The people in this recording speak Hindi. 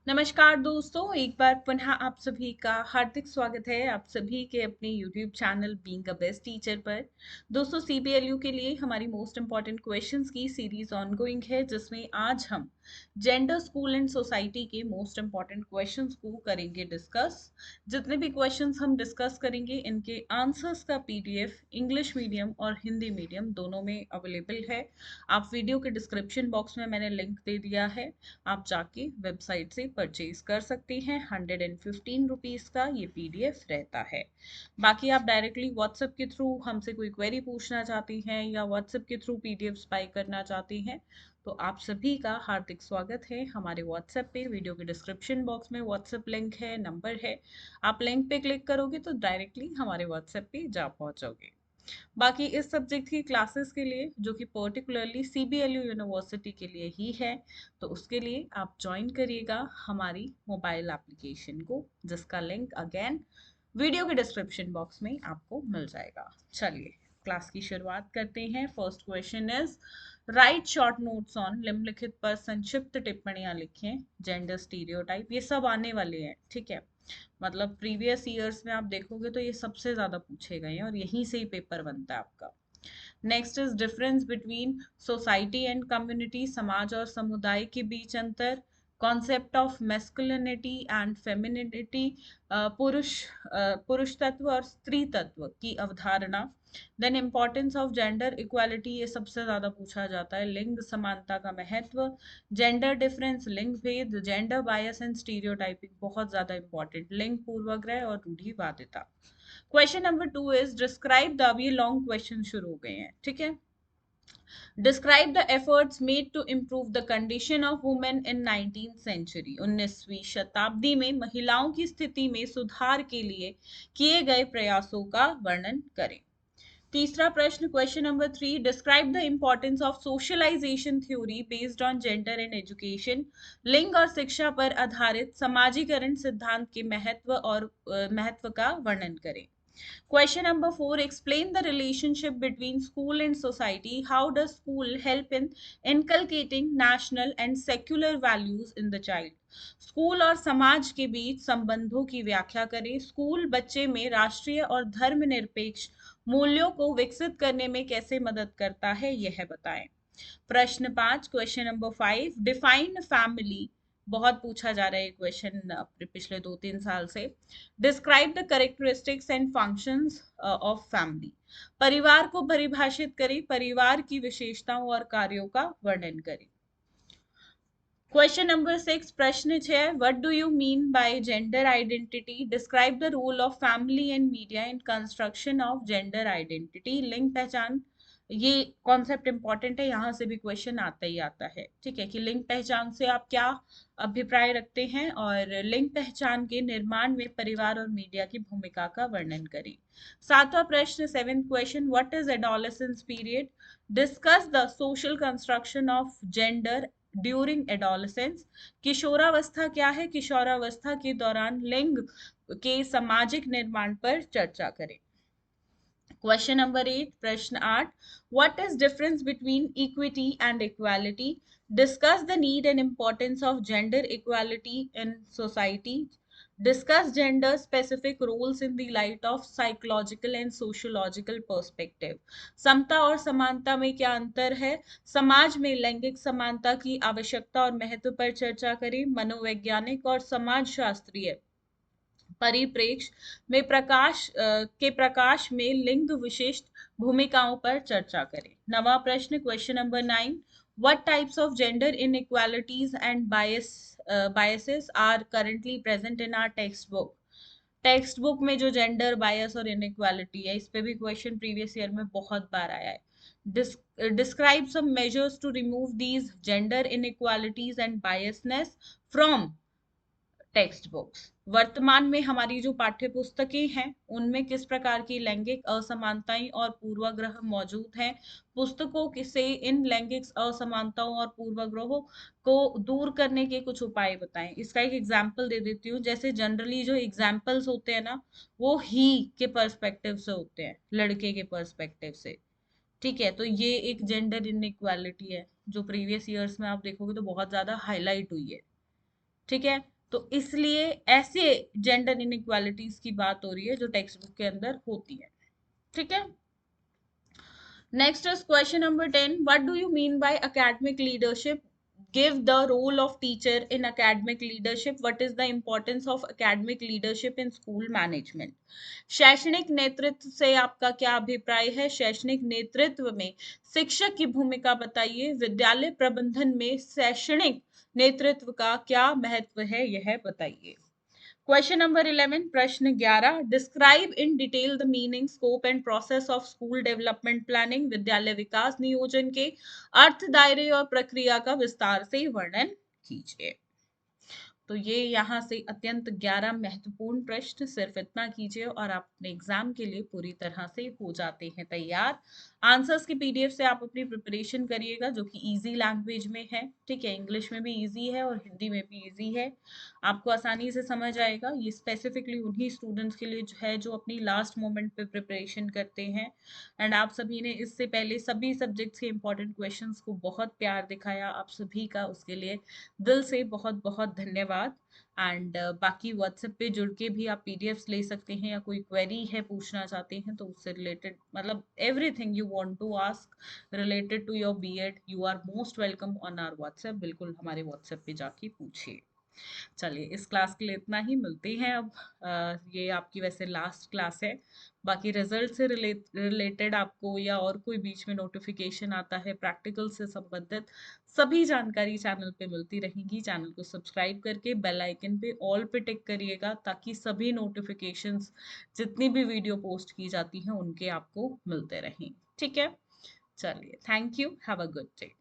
नमस्कार दोस्तों, एक बार पुनः आप सभी का हार्दिक स्वागत है आप सभी के अपने YouTube channel being a best teacher पर। दोस्तों, CBLU के लिए हमारी मोस्ट इम्पॉर्टेंट क्वेश्चंस की सीरीज ऑनगोइंग है, जिसमें आज हम जेंडर, स्कूल एंड सोसाइटी के मोस्ट इम्पॉर्टेंट क्वेश्चंस को करेंगे डिस्कस। जितने भी क्वेश्चंस हम डिस्कस करेंगे, इनके आंसर्स का PDF इंग्लिश मीडियम और हिंदी मीडियम दोनों में अवेलेबल है। आप वीडियो के डिस्क्रिप्शन बॉक्स में मैंने लिंक दे दिया है, आप जाके वेबसाइट से परचेज कर सकते हैं। 115 रुपीज़ का ये PDF रहता है। बाकी आप डायरेक्टली व्हाट्सएप के थ्रू हमसे कोई क्वेरी पूछना चाहती हैं या व्हाट्सएप के थ्रू PDF बाय करना चाहती हैं, तो आप सभी का हार्दिक स्वागत है हमारे व्हाट्सएप पे। वीडियो के डिस्क्रिप्शन बॉक्स में व्हाट्सएप लिंक है, नंबर है। आप लिंक पे क्लिक करोगे तो डायरेक्टली हमारे व्हाट्सएप पे जा पहुंचोगे। बाकी इस सब्जेक्ट की क्लासेस के लिए, जो कि पर्टिकुलरली CBLU यूनिवर्सिटी के लिए ही है, तो उसके लिए आप ज्वाइन करिएगा हमारी मोबाइल एप्लीकेशन को, जिसका लिंक अगेन वीडियो के डिस्क्रिप्शन बॉक्स में आपको मिल जाएगा। चलिए क्लास की शुरुआत करते हैं। First question is right short notes on, निम्नलिखित पर संक्षिप्त टिप्पणियां लिखें। जेंडर स्टीरियोटाइप, ये सब आने वाले हैं, ठीक है। मतलब प्रीवियस ईयर्स में आप देखोगे तो ये सबसे ज्यादा पूछे गए हैं और यहीं से ही पेपर बनता है आपका। Next is difference between society and community, समाज और समुदाय के बीच अंतर। Concept of masculinity and femininity, पुरुष तत्व और स्त्री तत्व की अवधारणा। Then importance of gender equality, ये सबसे ज्यादा पूछा जाता है। लिंग समानता का महत्व, जेंडर डिफरेंस, लिंग भेद, जेंडर बायस एंड स्टीरियोटाइपिंग, बहुत ज्यादा इंपॉर्टेंट। लिंग पूर्वाग्रह और रूढ़िवादिता। Question number 2 is describe the, अभी लॉन्ग क्वेश्चन शुरू हो गए हैं, ठीक है। Describe the efforts made to improve the condition of women in 19th century, 19वीं शताब्दी में महिलाओं की स्थिति में सुधार के लिए किए गए प्रयासों का वर्णन करें। तीसरा प्रश्न, question number 3, describe the importance of socialisation theory based on gender and education, लिंग और शिक्षा पर आधारित समाजीकरण सिद्धांत के महत्व और महत्व का वर्णन करें। Question number 4, explain the relationship between school and society. How does school help in inculcating national and secular values in the child? School और समाज के बीच संबंधों की व्याख्या करें। स्कूल बच्चे में राष्ट्रीय और धर्मनिरपेक्ष मूल्यों को विकसित करने में कैसे मदद करता है, यह बताएं। प्रश्न 5, क्वेश्चन नंबर 5, डिफाइन फैमिली, बहुत पूछा जा रहा है क्वेश्चन पिछले 2-3 साल से। Describe the characteristics and functions of family, परिवार को परिभाषित करें, परिवार की विशेषताओं और कार्यों का वर्णन करें। क्वेश्चन नंबर 6, प्रश्न 6, what do you mean by gender identity, describe the role of family and media in construction of gender identity. लिंग पहचान, ये कॉन्सेप्ट इंपॉर्टेंट है, यहाँ से भी क्वेश्चन आता ही आता है, ठीक है, कि लिंग पहचान से आप क्या अभिप्राय रखते हैं, और लिंग पहचान के निर्माण में परिवार और मीडिया की भूमिका का वर्णन करें। सातवां प्रश्न, 7th question, what is adolescence period, discuss the social construction of gender during adolescence, किशोरावस्था क्या है, किशोरावस्था के दौरान लिंग के सामाजिक निर्माण पर चर्चा करें। क्वेश्चन नंबर 8, प्रश्न 8, what is difference between equity and equality, discuss the need and importance of gender equality in society, discuss gender specific roles in the light of psychological and sociological perspective, समता और समानता में क्या अंतर है, समाज में लैंगिक समानता की आवश्यकता और महत्व पर चर्चा करें, मनोवैज्ञानिक और समाजशास्त्रीय परिप्रेक्ष्य में प्रकाश में लिंग विशिष्ट भूमिकाओं पर चर्चा करें। नवा प्रश्न, question number 9, what types of gender inequalities and biases are currently present in our textbook. Textbook में जो जेंडर बायस और इनइक्वालिटी है, इस पे भी क्वेश्चन प्रीवियस ईयर में बहुत बार आया है। Describe some measures to remove these gender inequalities and biasness from textbooks. वर्तमान में हमारी जो पाठ्य पुस्तकें हैं, उनमें किस प्रकार की लैंगिक असमानताएं और पूर्वाग्रह मौजूद हैं, पुस्तकों से इन लैंगिक असमानताओं और पूर्वाग्रहों को दूर करने के कुछ उपाय बताएं। इसका एक एग्जाम्पल दे देती हूँ। जैसे जनरली जो एग्जाम्पल्स होते हैं ना, वो ही के पर्सपेक्टिव से होते हैं, लड़के के पर्सपेक्टिव से, ठीक है। तो ये एक जेंडर इनइक्वालिटी है, जो प्रीवियस ईयर्स में आप देखोगे तो बहुत ज्यादा हाईलाइट हुई है, ठीक है। तो इसलिए ऐसे जेंडर इनइक्वालिटीज की बात हो रही है जो टेक्स्ट बुक के अंदर होती है। ठीक है। Next is question number 10. What do you mean by academic leadership? Give the role of teacher in academic leadership. What is the importance of academic leadership in school management? शैक्षणिक नेतृत्व से आपका क्या अभिप्राय है? शैक्षणिक नेतृत्व में शिक्षक की भूमिका बताइए। विद्यालय प्रबंधन में शैक्षणिक नेतृत्व का क्या महत्व है, यह बताइए। क्वेश्चन नंबर 11, प्रश्न 11, describe in detail the meaning, scope and process of school development planning. विद्यालय विकास नियोजन के अर्थ, दायरे और प्रक्रिया का विस्तार से वर्णन कीजिए। तो ये यहाँ से अत्यंत 11 महत्वपूर्ण प्रश्न, सिर्फ इतना कीजिए और आप अपने एग्जाम के लिए पूरी तरह से हो जाते हैं तैयार। आंसर्स की पीडीएफ से आप अपनी प्रिपरेशन करिएगा, जो कि इजी लैंग्वेज में है। ठीक है, इंग्लिश में भी इजी है और हिंदी में भी इजी है, आपको आसानी से समझ आएगा। ये स्पेसिफिकली उन्हीं स्टूडेंट्स के लिए है जो अपनी लास्ट मोमेंट पे प्रिपरेशन करते हैं। एंड आप सभी ने इससे पहले सभी सब्जेक्ट्स के इंपॉर्टेंट क्वेश्चंस को बहुत प्यार दिखाया, आप सभी का उसके लिए दिल से बहुत बहुत धन्यवाद। एंड बाकी व्हाट्सएप पे जुड़ के भी आप पीडीएफ्स ले सकते हैं, या कोई क्वेरी है पूछना चाहते हैं तो उससे रिलेटेड, मतलब everything you want to ask related to your BEd, you are most welcome on our WhatsApp. बिल्कुल हमारे व्हाट्सएप पे जाके पूछिए। चलिए, इस क्लास के लिए इतना ही, मिलते हैं अब। ये आपकी वैसे लास्ट क्लास है। बाकी रिजल्ट से रिलेटेड आपको या और कोई बीच में नोटिफिकेशन आता है प्रैक्टिकल से संबंधित, सभी जानकारी चैनल पे मिलती रहेंगी। चैनल को सब्सक्राइब करके बेल आइकन पे ऑल पे टिक करिएगा, ताकि सभी नोटिफिकेशंस जितनी भी वीडियो पोस्ट की जाती हैं उनके आपको मिलते रहें। ठीक है, चलिए, thank you, have a good day.